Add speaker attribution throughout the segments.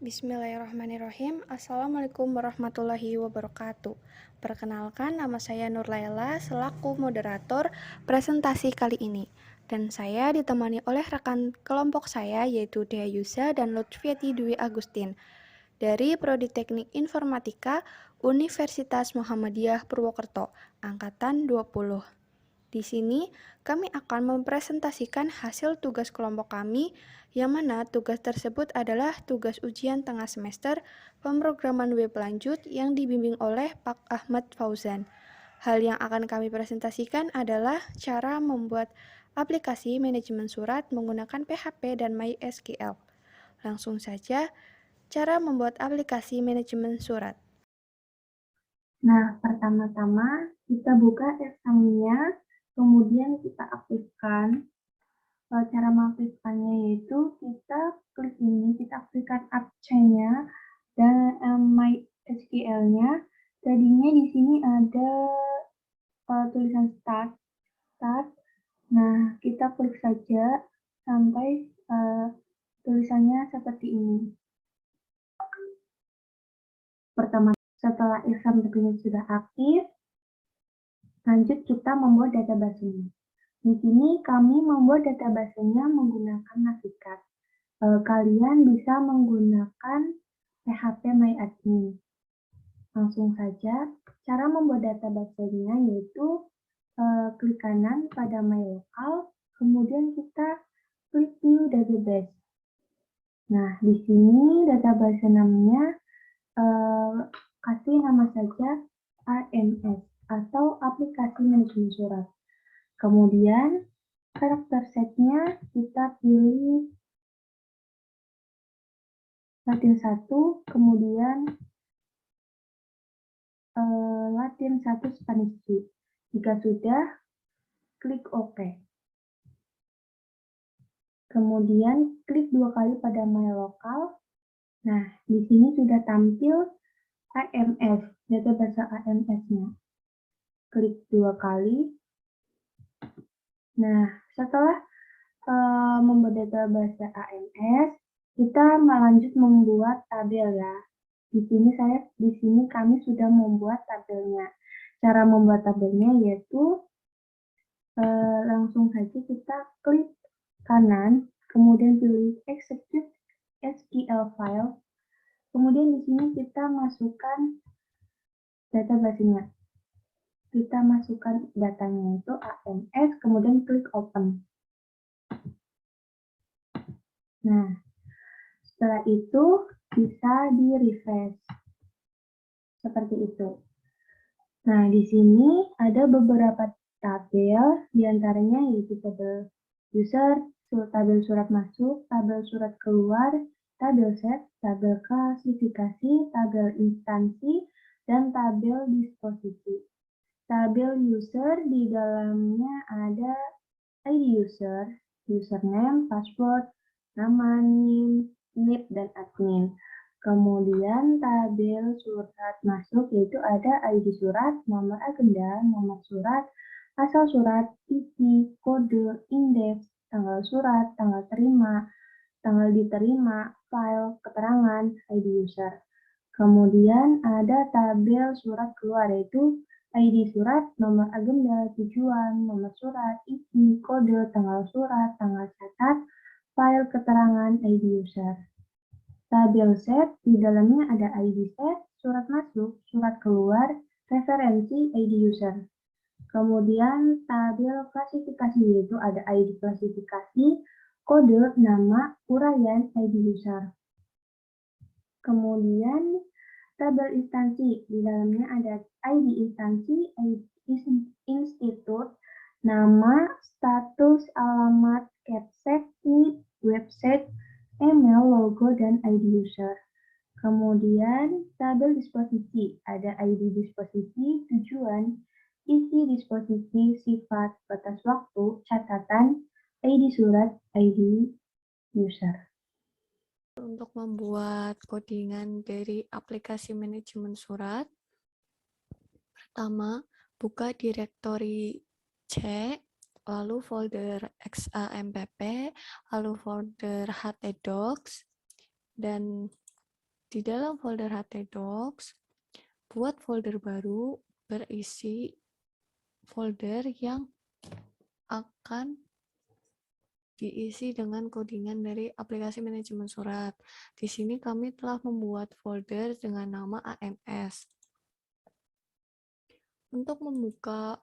Speaker 1: Bismillahirrahmanirrahim. Assalamualaikum warahmatullahi wabarakatuh. Perkenalkan, nama saya Nur Laila selaku moderator presentasi kali ini. Dan saya ditemani oleh rekan kelompok saya yaitu Dea Yusa dan Lutfiati Dwi Agustin dari Prodi Teknik Informatika Universitas Muhammadiyah Purwokerto, angkatan 20. Di sini, kami akan mempresentasikan hasil tugas kelompok kami, yang mana tugas tersebut adalah tugas ujian tengah semester pemrograman web lanjut yang dibimbing oleh Pak Ahmad Fauzan. Hal yang akan kami presentasikan adalah cara membuat aplikasi manajemen surat menggunakan PHP dan MySQL. Langsung saja, cara membuat aplikasi manajemen surat.
Speaker 2: Nah, pertama-tama kita buka examnya, kemudian kita aktifkan. Cara mengaktifkannya yaitu kita klik ini, kita aktifkan App-nya dan MySQL-nya. Tadinya di sini ada tulisan start. Nah, kita klik saja sampai tulisannya seperti ini. Pertama, setelah exam terpilih sudah aktif, lanjut kita membuat database-nya. Di sini kami membuat database-nya menggunakan Navicat. Kalian bisa menggunakan PHP MyAdmin. Langsung saja, cara membuat database-nya yaitu klik kanan pada My Local, kemudian kita klik New Database. Nah, di sini database namanya kasih nama saja AMS atau aplikasi manajemen surat. Kemudian karakter setnya kita pilih Latin 1, kemudian Latin 1 Spanish 2. Jika sudah, klik OK. Kemudian klik 2 kali pada My Local. Nah, di sini sudah tampil AMS, database AMS-nya. Klik 2 kali. Nah, setelah membuat database AMS, kita lanjut membuat tabel ya. Di sini kami sudah membuat tabelnya. Cara membuat tabelnya yaitu langsung saja kita klik kanan, kemudian pilih execute SQL file. Kemudian di sini kita masukkan database-nya. Kita masukkan datanya itu AMS, kemudian klik open. Nah, setelah itu bisa di-refresh. Seperti itu. Nah, di sini ada beberapa tabel, diantaranya yaitu tabel user, tabel surat masuk, tabel surat keluar, tabel set, tabel klasifikasi, tabel instansi, dan tabel disposisi. Tabel user di dalamnya ada ID user, username, password, nama, NIP, dan admin. Kemudian tabel surat masuk yaitu ada ID surat, nomor agenda, nomor surat, asal surat, isi, kode, indeks, tanggal surat, tanggal terima, tanggal diterima, file, keterangan, ID user. Kemudian ada tabel surat keluar yaitu ID surat, nomor agenda, tujuan, nomor surat, isi, kode, tanggal surat, tanggal catat, file keterangan, ID user. Tabel set, di dalamnya ada ID set, surat masuk, surat keluar, referensi, ID user. Kemudian tabel klasifikasi yaitu ada ID klasifikasi, kode, nama, uraian, ID user. Kemudian tabel instansi, di dalamnya ada ID instansi, ID institut, nama, status, alamat, capsec, NIP, website, email, logo, dan ID user. Kemudian tabel disposisi, ada ID disposisi, tujuan, isi disposisi, sifat, batas waktu, catatan, ID surat, ID user.
Speaker 1: Untuk membuat codingan dari aplikasi manajemen surat, pertama, buka direktori C, lalu folder XAMPP, lalu folder htdocs, dan di dalam folder htdocs, buat folder baru berisi folder yang akan diisi dengan codingan dari aplikasi manajemen surat. Di sini kami telah membuat folder dengan nama AMS. Untuk membuka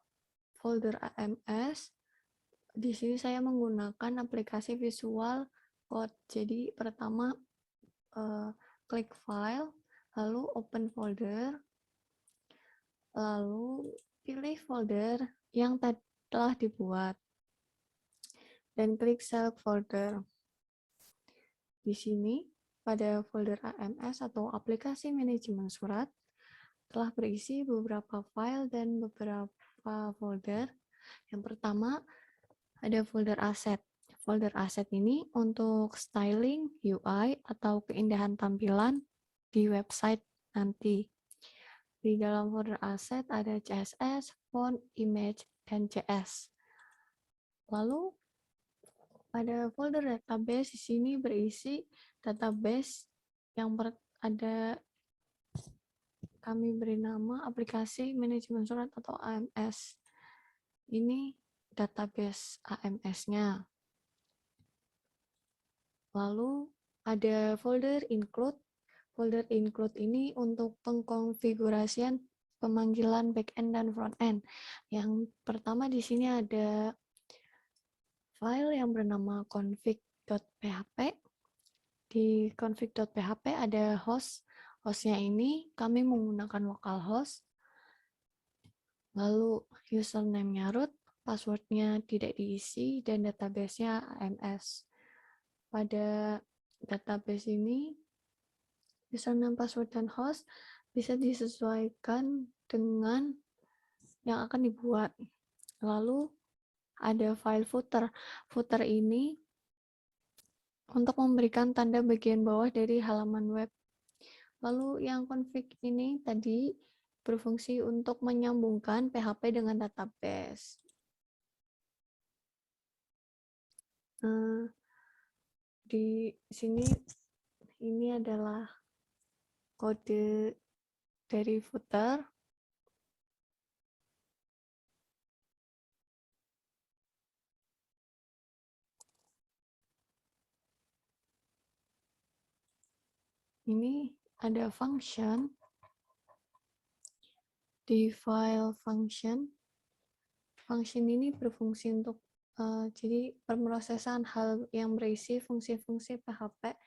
Speaker 1: folder AMS, di sini saya menggunakan aplikasi Visual Code. Jadi pertama klik file, lalu open folder, lalu pilih folder yang telah dibuat dan klik select folder. Di sini pada folder AMS atau aplikasi manajemen surat telah berisi beberapa file dan beberapa folder. Yang pertama ada folder aset. Folder aset ini untuk styling UI atau keindahan tampilan di website nanti. Di dalam folder aset ada CSS, font, image, dan JS. Lalu pada folder database di sini berisi database yang ada kami beri nama aplikasi manajemen surat atau AMS. Ini database AMS-nya. Lalu ada folder include. Folder include ini untuk pengkonfigurasian pemanggilan backend dan frontend. Yang pertama di sini ada file yang bernama config.php. Di config.php ada host. Hostnya ini kami menggunakan localhost. Lalu username-nya root, password-nya tidak diisi, dan database-nya AMS. Pada database ini, username, password, dan host bisa disesuaikan dengan yang akan dibuat. Lalu ada file footer. Footer ini untuk memberikan tanda bagian bawah dari halaman web. Lalu yang config ini tadi berfungsi untuk menyambungkan PHP dengan database. Di sini ini adalah kode dari footer. Ini ada function di file function. Function ini berfungsi untuk jadi pemrosesan hal yang berisi fungsi-fungsi PHP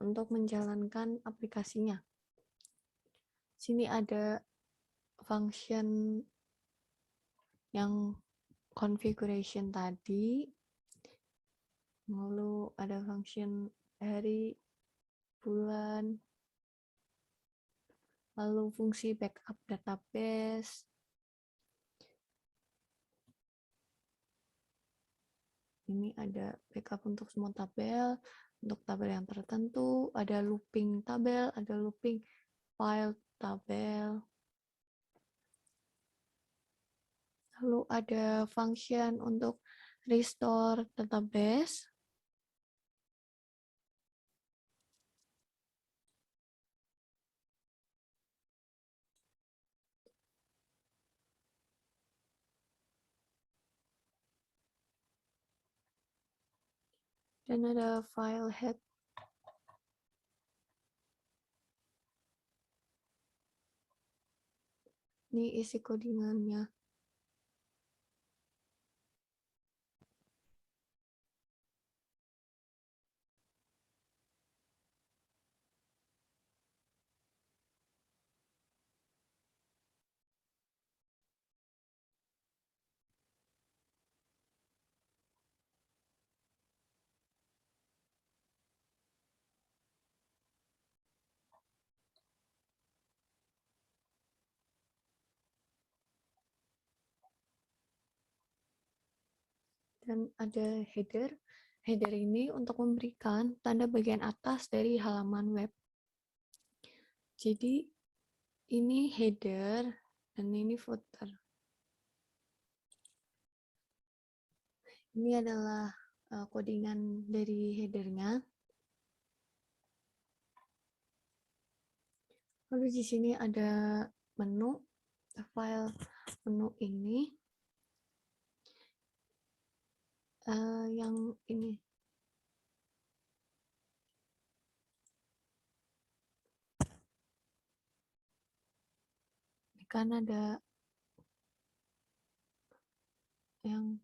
Speaker 1: untuk menjalankan aplikasinya. Sini ada function yang configuration tadi, lalu ada function hari, bulan, lalu fungsi backup database. Ini ada backup untuk semua tabel, untuk tabel yang tertentu, ada looping tabel, ada looping file tabel. Lalu ada function untuk restore database. Dan ada file head. Ini isi codingannya. Dan ada header. Header ini untuk memberikan tanda bagian atas dari halaman web. Jadi ini header dan ini footer. Ini adalah codingan dari headernya. Lalu di sini ada menu, file menu ini yang ini. Ini kan ada yang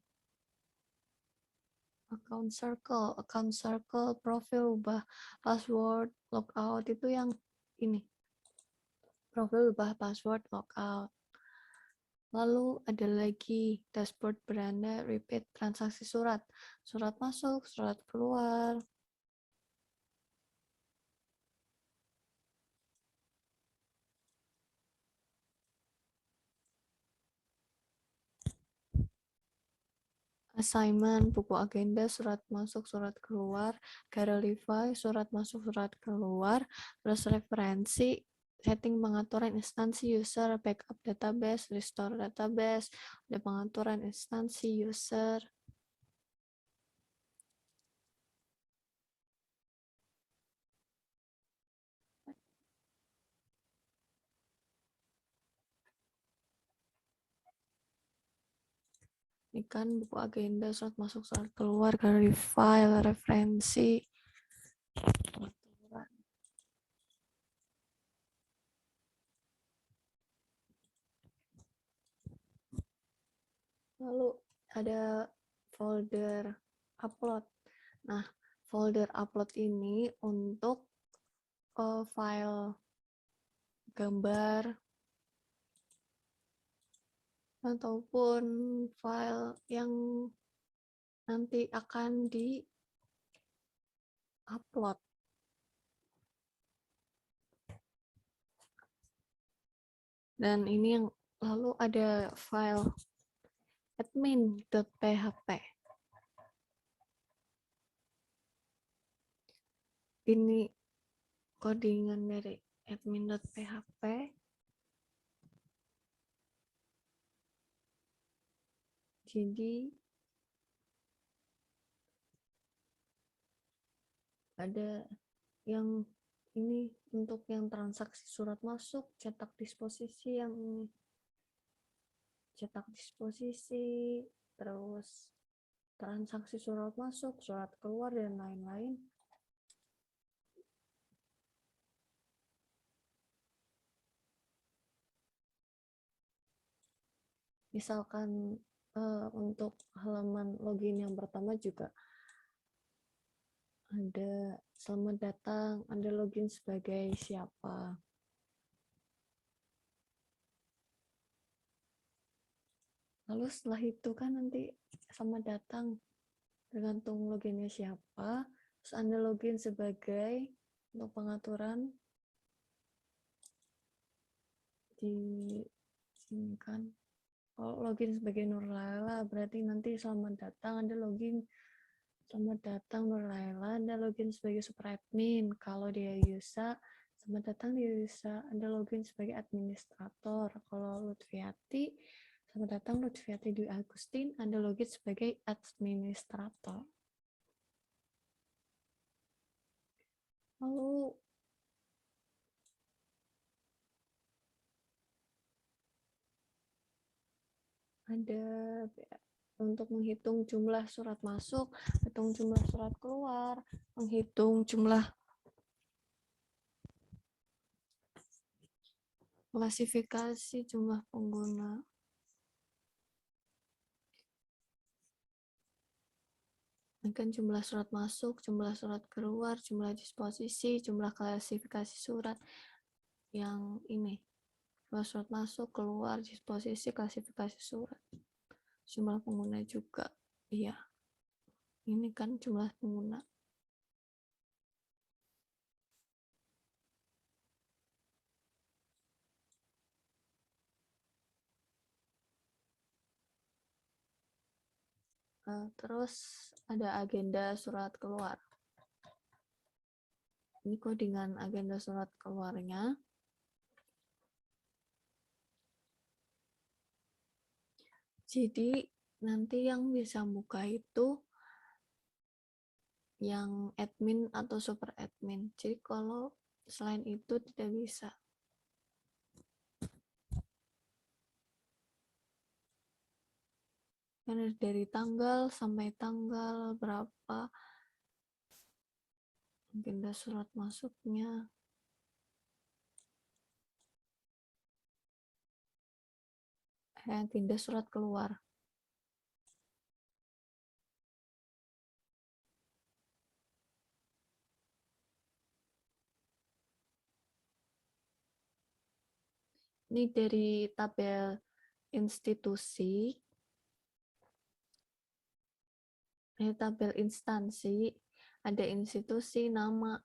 Speaker 1: account circle, profil, ubah password, logout, itu yang ini. Profil, ubah password, logout. Lalu ada lagi dashboard beranda, repeat transaksi surat. Surat masuk, surat keluar. Assignment, buku agenda, surat masuk, surat keluar. Verify, surat masuk, surat keluar. Terus referensi, setting pengaturan instansi user, backup database, restore database, ada pengaturan instansi user. Ini kan buku agenda, surat masuk, surat keluar, galeri file, referensi. Lalu ada folder upload. Nah, folder upload ini untuk file gambar ataupun file yang nanti akan di-upload. Dan ini yang lalu ada file admin.php. Ini codingan dari admin.php. Jadi ada yang ini untuk yang transaksi surat masuk, cetak disposisi, yang ini cetak disposisi, terus transaksi surat masuk, surat keluar, dan lain-lain. Misalkan untuk halaman login yang pertama juga ada selamat datang, Anda login sebagai siapa. Lalu setelah itu kan nanti selamat datang, tergantung loginnya siapa, terus Anda login sebagai, untuk pengaturan di sini kan. Kalau login sebagai Nurlaila berarti nanti selamat datang, Anda login selamat datang Nurlaila, Anda login sebagai super admin. Kalau dia Yusa, selamat datang dia Yusa, Anda login sebagai administrator. Kalau Lutfiati, selamat datang Lutfiati Dwi Agustin, Anda login sebagai administrator. Lalu ada untuk menghitung jumlah surat masuk, hitung jumlah surat keluar, menghitung jumlah klasifikasi jumlah pengguna. Kan jumlah surat masuk, jumlah surat keluar, jumlah disposisi, jumlah klasifikasi surat. Yang ini, jumlah surat masuk, keluar, disposisi, klasifikasi surat. Jumlah pengguna juga. Iya. Ini kan jumlah pengguna. Terus ada agenda surat keluar. Ini codingan agenda surat keluarnya. Jadi nanti yang bisa buka itu yang admin atau super admin. Jadi kalau selain itu tidak bisa. Karena dari tanggal sampai tanggal berapa, agenda surat masuknya, agenda surat keluar. Ini dari tabel institusi, ini tabel instansi, ada institusi, nama,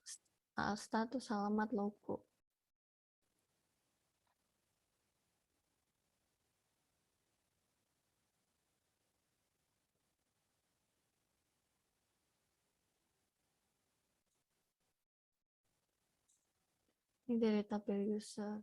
Speaker 1: status, alamat, logo. Ini dari tabel user.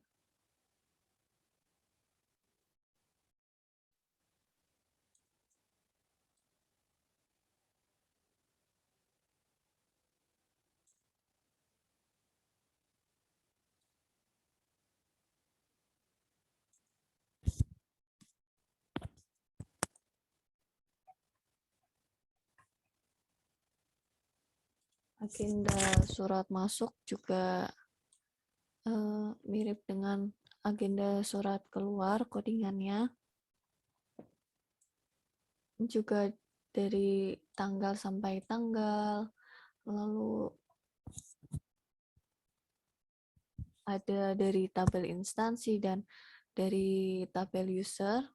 Speaker 1: Agenda surat masuk juga mirip dengan agenda surat keluar codingannya. Juga dari tanggal sampai tanggal, lalu ada dari tabel instansi dan dari tabel user.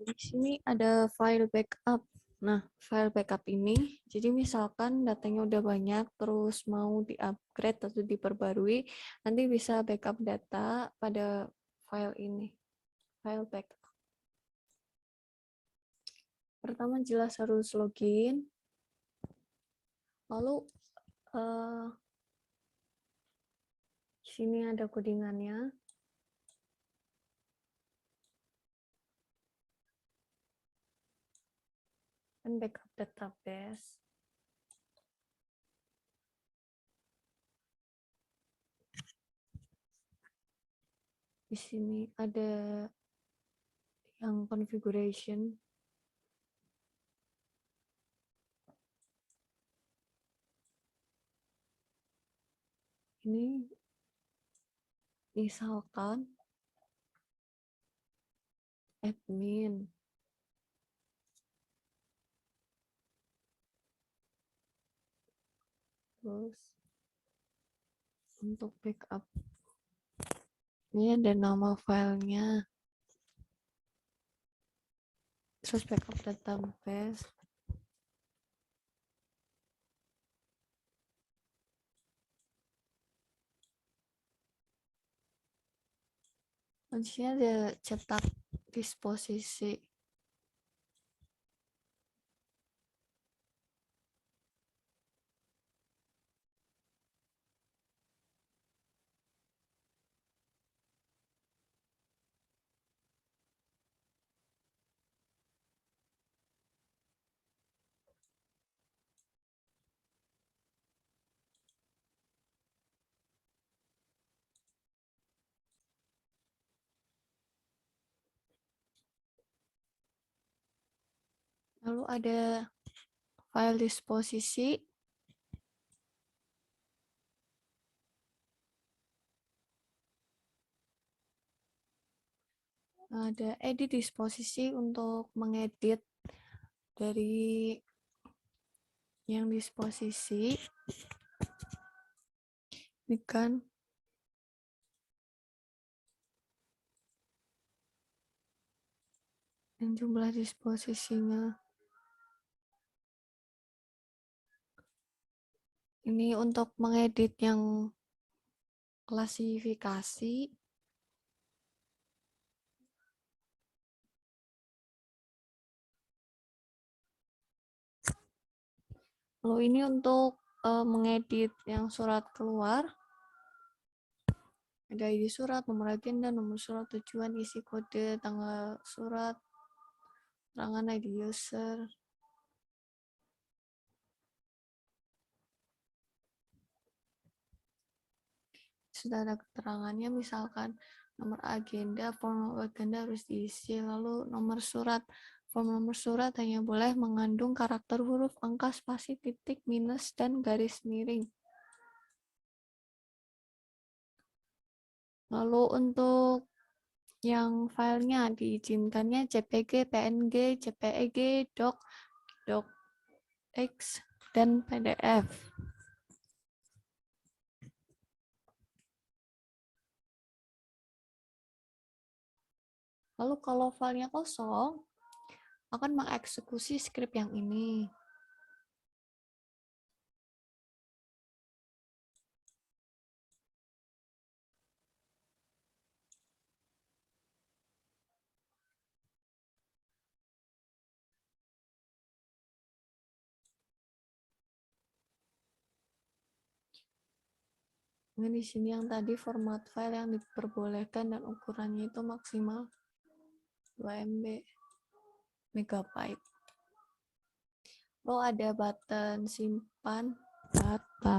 Speaker 1: Di sini ada file backup. Nah, file backup ini, jadi misalkan datanya udah banyak, terus mau di-upgrade atau diperbarui, nanti bisa backup data pada file ini, file backup. Pertama jelas harus login, lalu sini ada codingannya. Dan backup database. Di sini ada yang configuration. Ini misalkan admin. Terus untuk backup. Ini ada nama filenya. Terus backup database. Kuncinya ada cetak disposisi. Lalu ada file disposisi. Ada edit disposisi untuk mengedit dari yang disposisi. Ini kan dan jumlah disposisinya. Ini untuk mengedit yang klasifikasi. Lalu ini untuk mengedit yang surat keluar. Ada ID surat, nomor agenda, nomor surat tujuan, isi kode, tanggal surat, terangan ID user. sudah ada keterangannya, misalkan nomor agenda, form agenda harus diisi, lalu nomor surat. Form nomor surat hanya boleh mengandung karakter huruf, angka, spasi, titik, minus, dan garis miring. Lalu untuk yang filenya diizinkannya JPG, PNG, JPEG, doc, docx, dan PDF. Lalu kalau filenya kosong, akan mengeksekusi skrip yang ini. Ini di sini yang tadi format file yang diperbolehkan dan ukurannya itu maksimal 2 MB megabyte. Lalu ada button simpan data.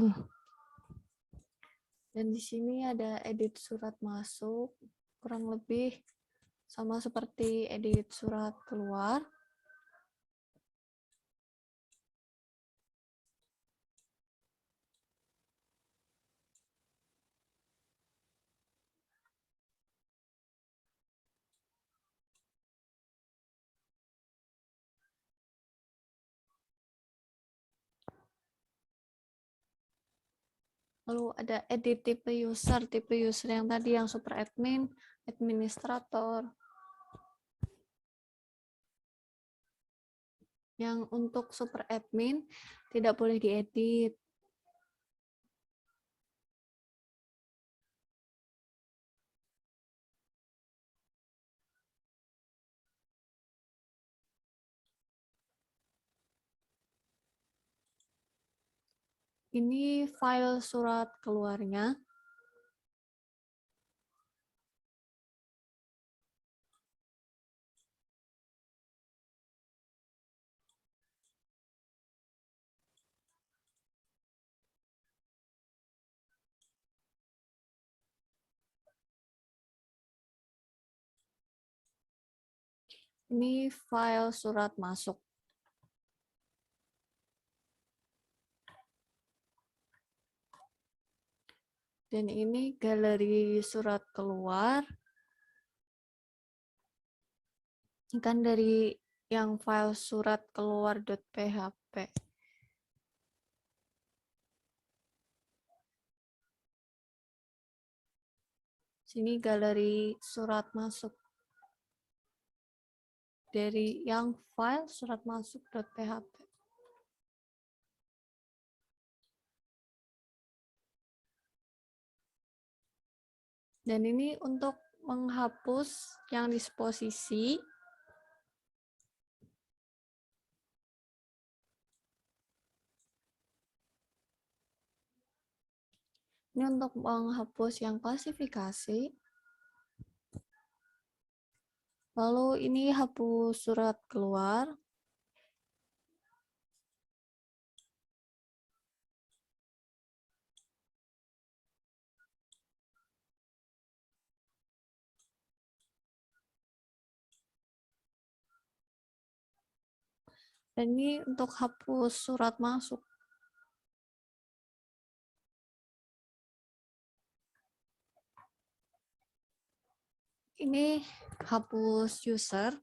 Speaker 1: Dan di sini ada edit surat masuk, kurang lebih sama seperti edit surat keluar. Lalu ada edit tipe user yang tadi yang super admin, administrator. Yang untuk super admin tidak boleh diedit. Ini file surat keluarnya. Ini file surat masuk. Dan ini galeri surat keluar. Ini kan dari yang file surat keluar.php. Sini galeri surat masuk. Dari yang file surat masuk.php. Dan ini untuk menghapus yang disposisi. Ini untuk menghapus yang klasifikasi. Lalu ini hapus surat keluar. Dan ini untuk hapus surat masuk. Ini hapus user.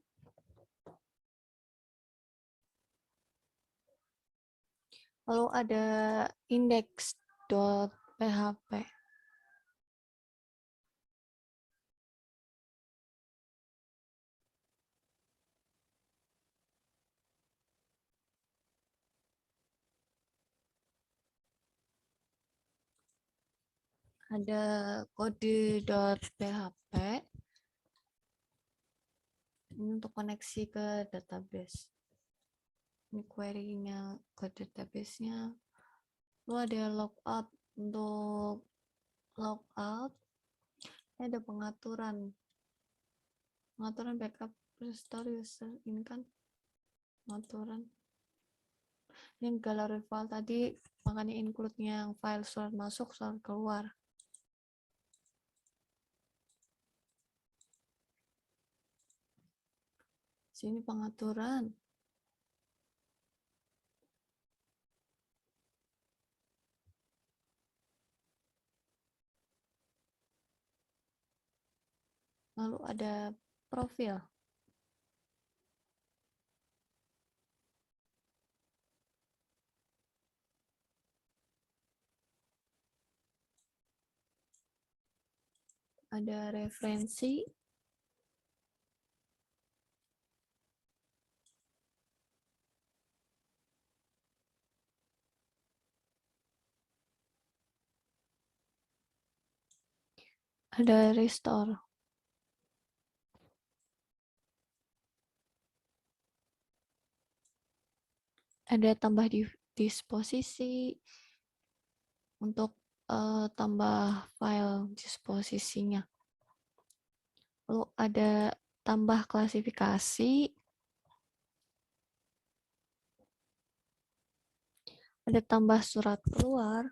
Speaker 1: Lalu ada index.php. Ada kode.php. Ini untuk koneksi ke database. Ini query-nya ke database-nya. Lalu ada logout. Untuk logout, ini ada pengaturan backup restore user. Ini kan pengaturan. Ini galeri file tadi, makanya include-nya yang file surat masuk, surat keluar.
Speaker 3: Sini pengaturan. Lalu ada profil. Ada referensi. Ada restore. Ada tambah disposisi untuk tambah file disposisinya. Lalu ada tambah klasifikasi. Ada tambah surat keluar.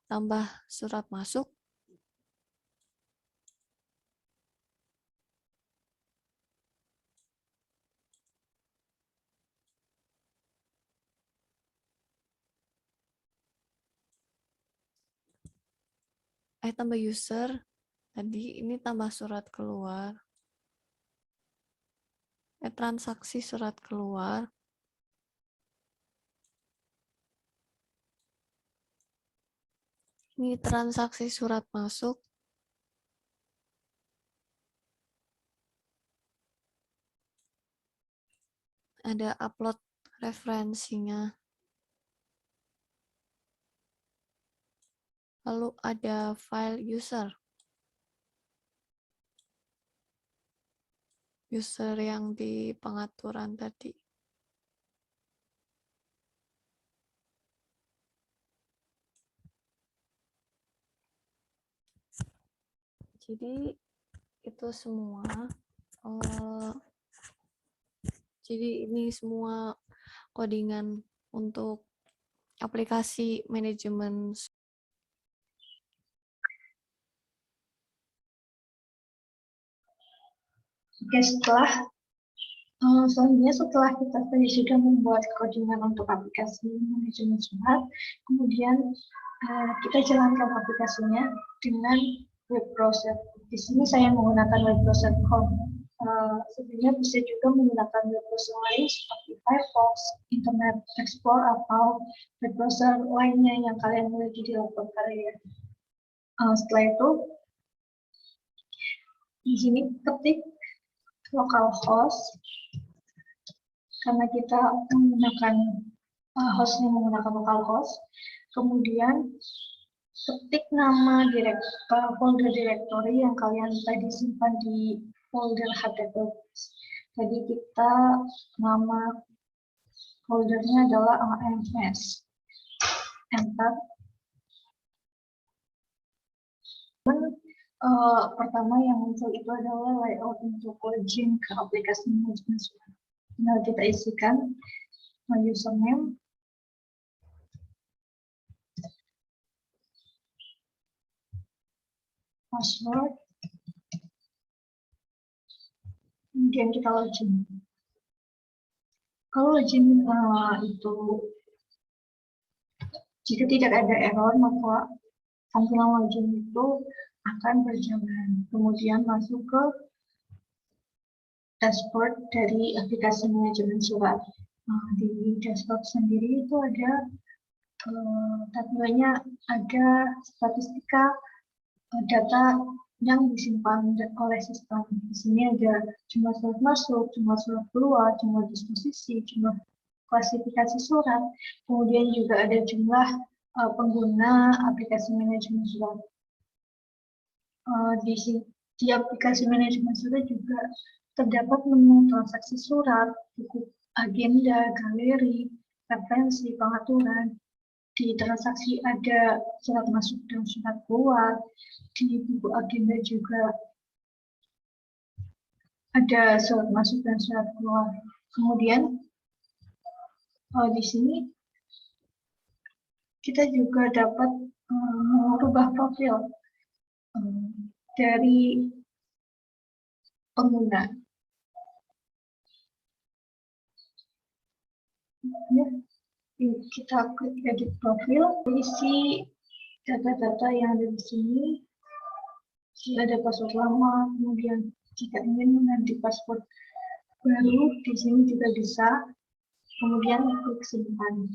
Speaker 3: Tambah surat masuk. Tambah user. Tadi ini tambah surat keluar. Transaksi surat keluar. Ini transaksi surat masuk. Ada upload referensinya. Lalu ada file user. User yang di pengaturan tadi. Jadi itu semua. Jadi ini semua codingan untuk aplikasi manajemen.
Speaker 2: Oke, selanjutnya setelah kita tadi sudah membuat codingan untuk aplikasi manajemen surat, kemudian kita jalankan aplikasinya dengan web browser. Di sini saya menggunakan web browser Chrome. Sebenarnya bisa juga menggunakan web browser lain seperti Firefox, Internet Explorer, atau web browser lainnya yang kalian miliki di laptop kalian. Setelah itu, di sini ketik localhost, karena kita menggunakan hostnya menggunakan localhost. Kemudian ketik nama folder directory yang kalian tadi simpan di folder HTTP. Jadi kita nama foldernya adalah AMS. Enter. Pertama yang muncul itu adalah layout untuk login ke aplikasi manajemen surat. Tinggal kita isikan username, password, kemudian kita login. Kalau login itu jika tidak ada error, maka tampilan login itu akan berjalan. Kemudian masuk ke dashboard dari aplikasi manajemen surat. Di dashboard sendiri itu ada tampilannya, ada statistika data yang disimpan oleh sistem. Di sini ada jumlah surat masuk, jumlah surat keluar, jumlah disposisi, jumlah klasifikasi surat, kemudian juga ada jumlah pengguna aplikasi manajemen surat. Di aplikasi manajemen surat juga terdapat menu transaksi surat, buku agenda, galeri, referensi, pengaturan. Di transaksi ada surat masuk dan surat keluar. Di buku agenda juga ada surat masuk dan surat keluar. Kemudian di sini kita juga dapat merubah profil. dari pengguna. Ya, kita klik edit profil, isi data-data yang ada di sini. Ada password lama, kemudian jika ingin mengganti password baru, di sini juga bisa. Kemudian klik simpan.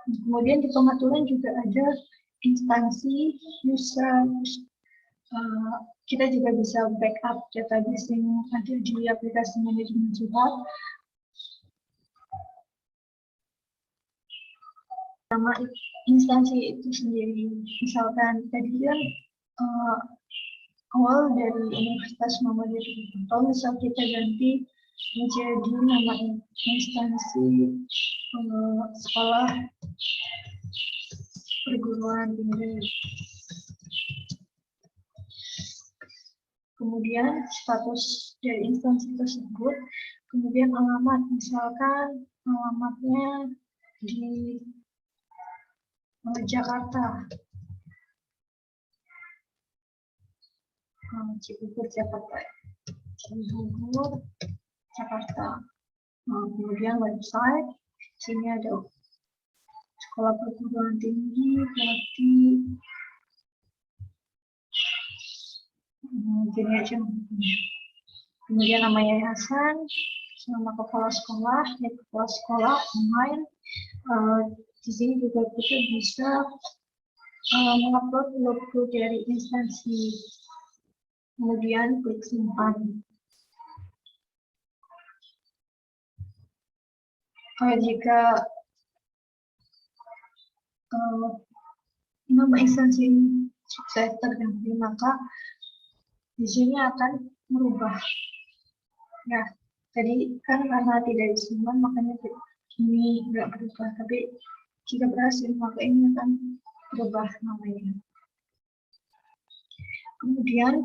Speaker 2: Kemudian di pengaturan juga ada instansi user. Kita juga bisa backup database yang ada di aplikasi manajemen surat. Nama instansi itu sendiri, misalkan tadi kan awal dari Universitas Muhammadiyah, atau misal kita ganti menjadi nama instansi sekolah perguruan tinggi. Kemudian status dari instansi tersebut, kemudian alamat, misalkan alamatnya di Jakarta, Cibubur, Jakarta, Cibubur, Jakarta. Kemudian website, sini ada sekolah perguruan tinggi, berarti gini aja. Kemudian nama yayasan, nama kepala sekolah, kepala sekolah online. Di sini juga kita bisa mengupload logo dari instansi. Kemudian klik simpan. Jika nama instansi sukses terganti, maka di sini akan merubah. Ya, tadi kan karena tidak disimpan, makanya ini nggak berubah. Tapi jika berhasil, maka ini akan berubah namanya. Kemudian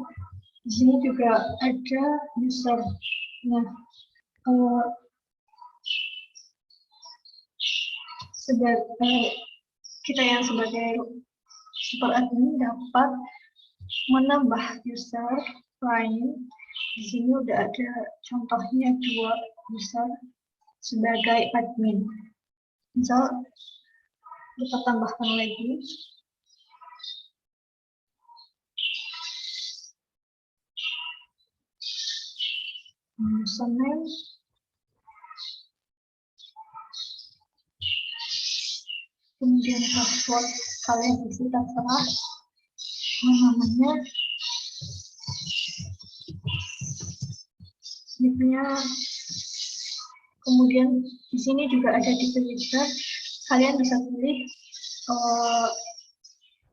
Speaker 2: di sini juga ada user. Nah, kita yang sebagai super admin dapat menambah user lain. Di sini udah ada contohnya 2 user sebagai admin. Misal kita tambahkan lagi. Username. Kemudian password kalian isi terserah. Namanya, nicknya. Kemudian di sini juga ada di user. Kalian bisa pilih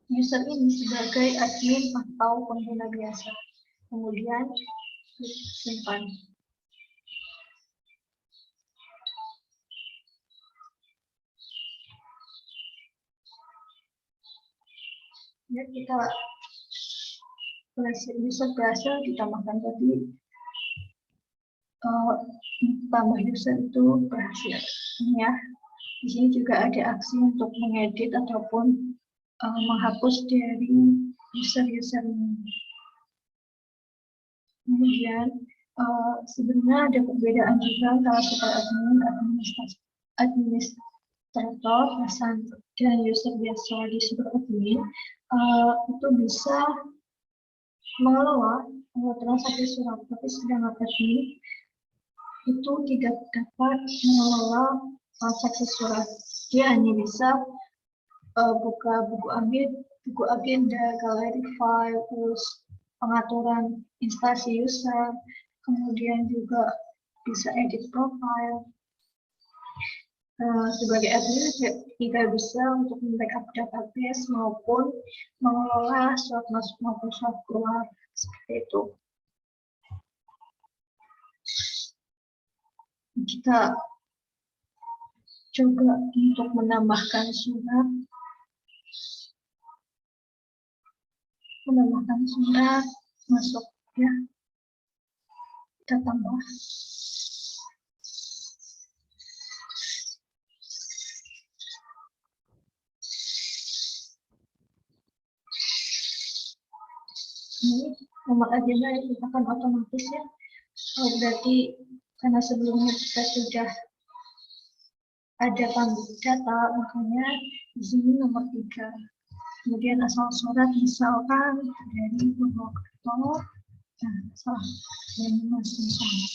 Speaker 2: user ini sebagai admin atau pengguna biasa. Kemudian klik simpan. Ya, kita user berhasil ditambahkan tadi. Tambah user itu berhasil. Ya, di sini juga ada aksi untuk mengedit ataupun menghapus dari user-user ini. Kemudian sebenarnya ada perbedaan juga antara super admin, administrator, dan user biasa. Di super admin itu bisa mengelola transaksi surat, tapi sedangkan admin itu tidak dapat mengelola transaksi surat. Dia hanya bisa buka buku agenda, galeri file, terus pengaturan instansi user, kemudian juga bisa edit profile. Sebagai admin tidak bisa untuk membackup database maupun mengelola surat masuk maupun surat keluar, seperti itu. Kita coba untuk menambahkan surat masuk, ya. Kita tambah. Ini nomor agenda akan otomatis ya. Berarti karena sebelumnya kita sudah ada data, makanya di sini nomor 3. Kemudian asal surat misalkan dari Purwokerto, salah, dari Mas misalnya.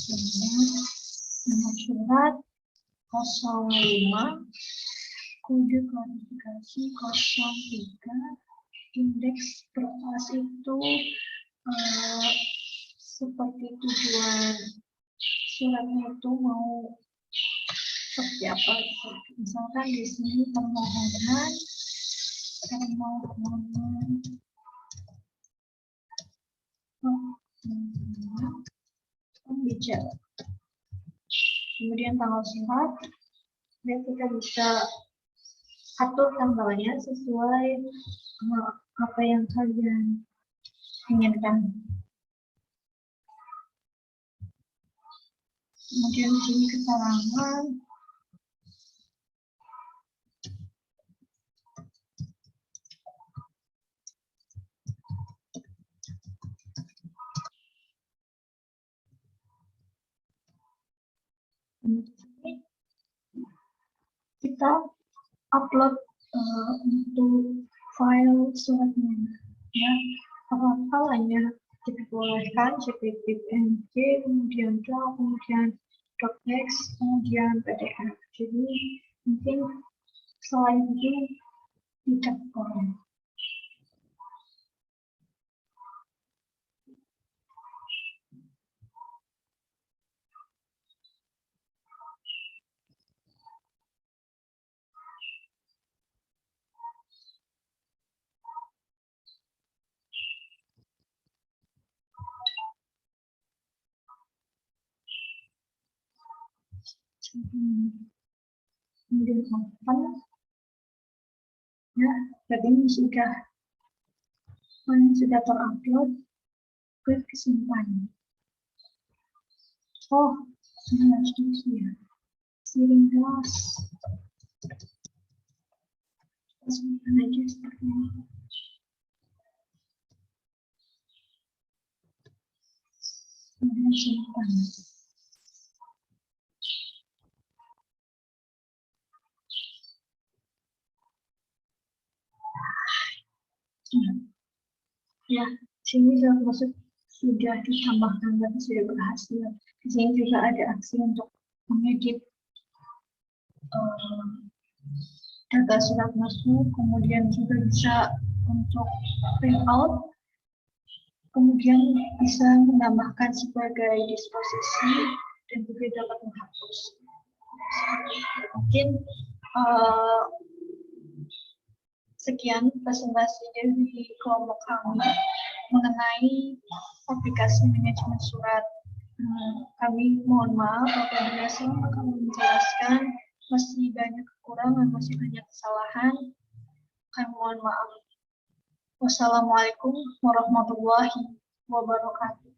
Speaker 2: Kemudian nomor surat 05, kode klarifikasi 03, indeks berkas itu seperti tujuan suratnya itu mau seperti apa gitu. Misalkan di sini permohonan pembicara. Kemudian tanggal surat, dan kita bisa atur tanggalnya sesuai apa yang kalian inginkan. Kemudian di sini keterangan. Kita upload untuk file suratnya, ya. Hal-halnya kita bolehkan CPP PNG, kemudian draft, kemudian docx, kemudian PDF. Jadi mungkin selain itu tidak boleh. Kemudian open, ya, jadi ini sudah terupload, klik simpan. Oh, ini harus ya, siring kelas. Kita simpan aja seperti ini. Kemudian simpan. Ya, sini sudah ditambahkan dan sudah berhasil. Di sini juga ada aksi untuk mengedit data surat masuk, kemudian juga bisa untuk print out, kemudian bisa menambahkan sebagai disposisi dan juga dapat menghapus. Mungkin sekian presentasi dari kelompok kami mengenai aplikasi manajemen surat. Kami mohon maaf apabila selama kami menjelaskan masih banyak kekurangan, masih banyak kesalahan. Kami mohon maaf. Wassalamualaikum warahmatullahi wabarakatuh.